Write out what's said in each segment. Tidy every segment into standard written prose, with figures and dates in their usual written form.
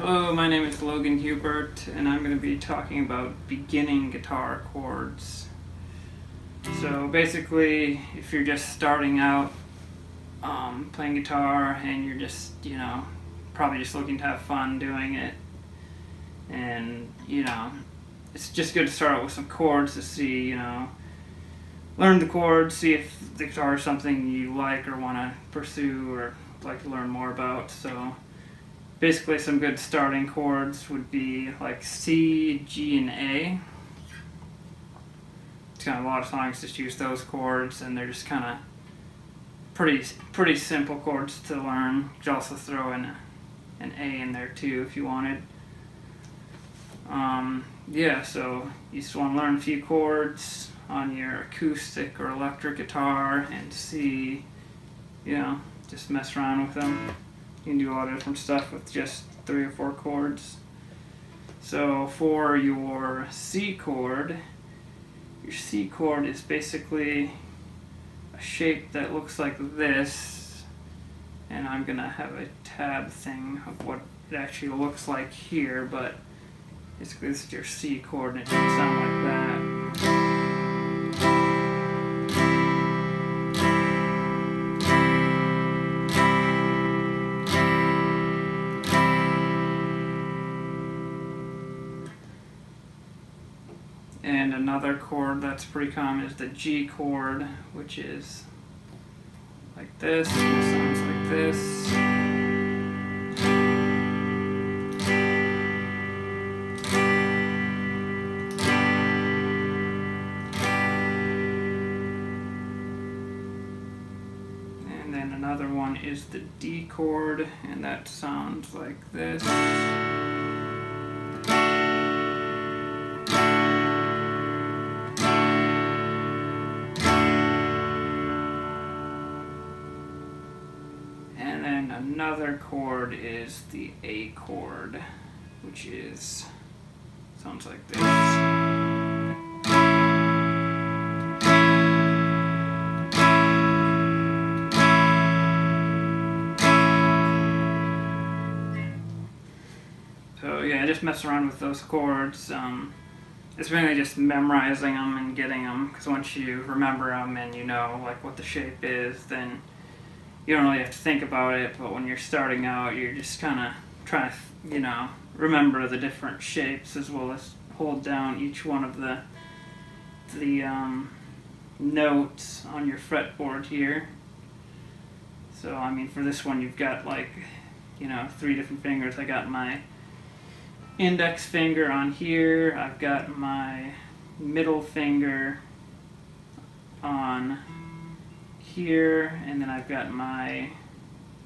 Hello, my name is Logan Hubert, and I'm going to be talking about beginning guitar chords. So basically, if you're just starting out playing guitar and you're just, probably just looking to have fun doing it, and, it's just good to start out with some chords to see, learn the chords, see if the guitar is something you like or want to pursue or like to learn more about. So basically some good starting chords would be like C, G, and A. It's kind of a lot of songs just use those chords, and they're just kind of pretty simple chords to learn. You could also throw in an A in there too if you wanted. Yeah, so you just want to learn a few chords on your acoustic or electric guitar and see, just mess around with them. You can do a lot of different stuff with just 3 or 4 chords. So for your C chord is basically a shape that looks like this, and I'm gonna have a tab thing of what it actually looks like here, but basically this is your C chord and it should sound like that. And another chord that's pretty common is the G chord, which is like this, and it sounds like this. And then another one is the D chord, and that sounds like this. And then another chord is the A chord, which sounds like this. So yeah, just mess around with those chords. It's mainly just memorizing them and getting them, because once you remember them and you know like what the shape is, then you don't really have to think about it. But when you're starting out, you're just kind of trying to, remember the different shapes as well as hold down each one of the notes on your fretboard here. So I mean, for this one, you've got like, 3 different fingers. I got my index finger on here. I've got my middle finger on here, and then I've got my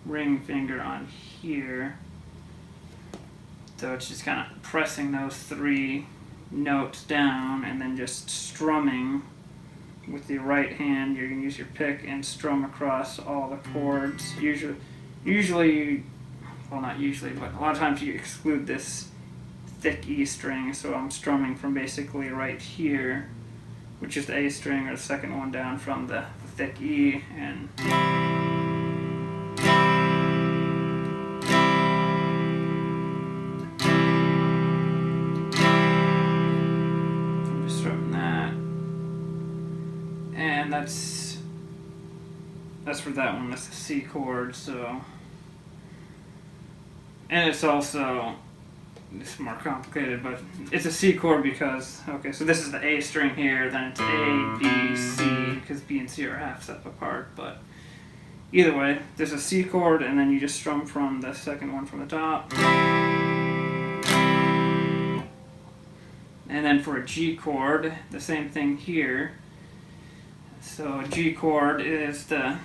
ring finger on here. So it's just kind of pressing those 3 notes down and then just strumming with the right hand. You're going to use your pick and strum across all the chords. Usually, well, not usually, but a lot of times you exclude this thick E string, so I'm strumming from basically right here, which is the A string, or the second one down from the thick E, and I'm just strumming that, and that's for that one. That's the C chord. So, and it's also, it's more complicated, but it's a C chord because, okay, so this is the A string here, then it's A, B, C, because B and C are half step apart, but either way, there's a C chord, and then you just strum from the second one from the top. And then for a G chord, the same thing here. So a G chord is the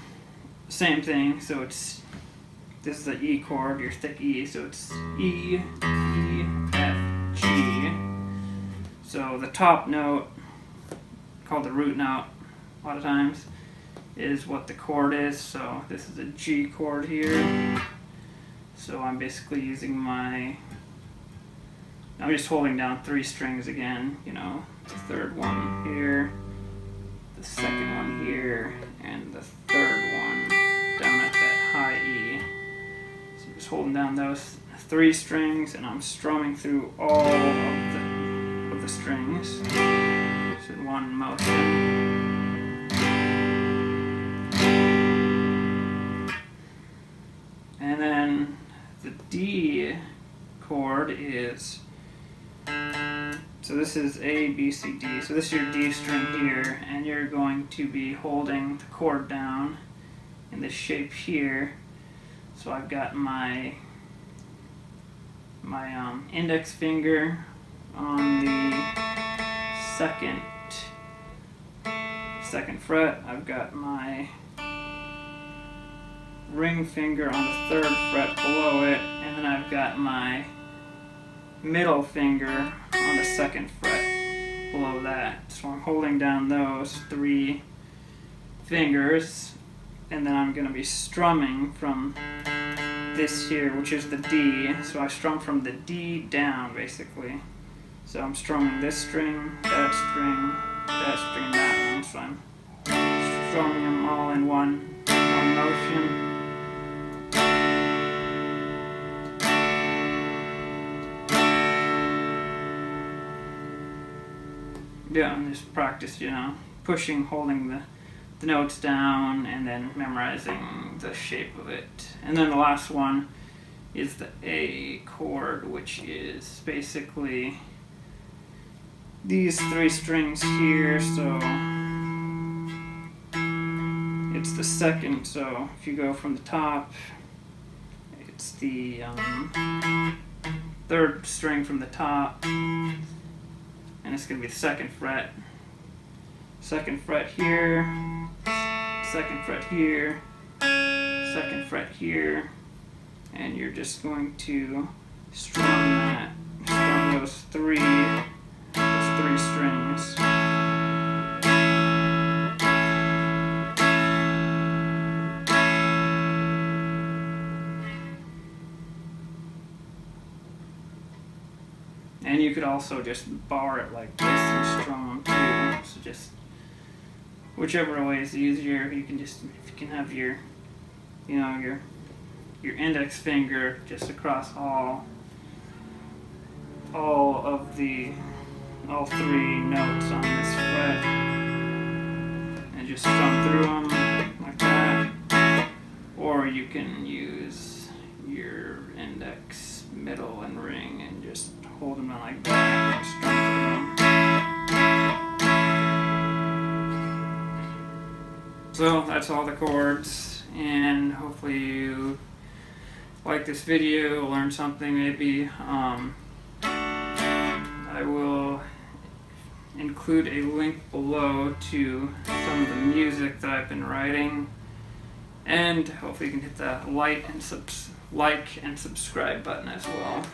same thing, so this is the E chord, your thick E, so it's E, E, F, G. So the top note, called the root note a lot of times, is what the chord is. So this is a G chord here. So I'm basically using I'm just holding down 3 strings again, the third one here, the second one here, and the third one down at that high E. So just holding down those 3 strings, and I'm strumming through all of the strings. Just in one motion. And then the D chord is, so this is A, B, C, D. So this is your D string here, and you're going to be holding the chord down in this shape here. So I've got my index finger on the second fret. I've got my ring finger on the 3rd fret below it, and then I've got my middle finger on the 2nd fret below that. So I'm holding down those 3 fingers, and then I'm going to be strumming from this here, which is the D. So I strum from the D down, basically. So I'm strumming this string, that string, that string, that one. So I'm strumming them all in one motion. Yeah, and just practice, you know, pushing, holding the notes down, and then memorizing the shape of it. And then the last one is the A chord, which is basically these 3 strings here. So it's the 2nd, so if you go from the top, it's the 3rd string from the top, and it's going to be the 2nd fret. 2nd fret here, 2nd fret here, 2nd fret here, and you're just going to strum those three strings. And you could also just bar it like this and strum them too. So just whichever way is easier. You can just, if you can have your, you know, your index finger just across all 3 notes on this fret, and just strum through them like that. Or you can use your index, middle, and ring and just hold them like that and strum through them. So that's all the chords, and hopefully you like this video, learn something maybe. I will include a link below to some of the music that I've been writing, and hopefully you can hit the like and subscribe button as well.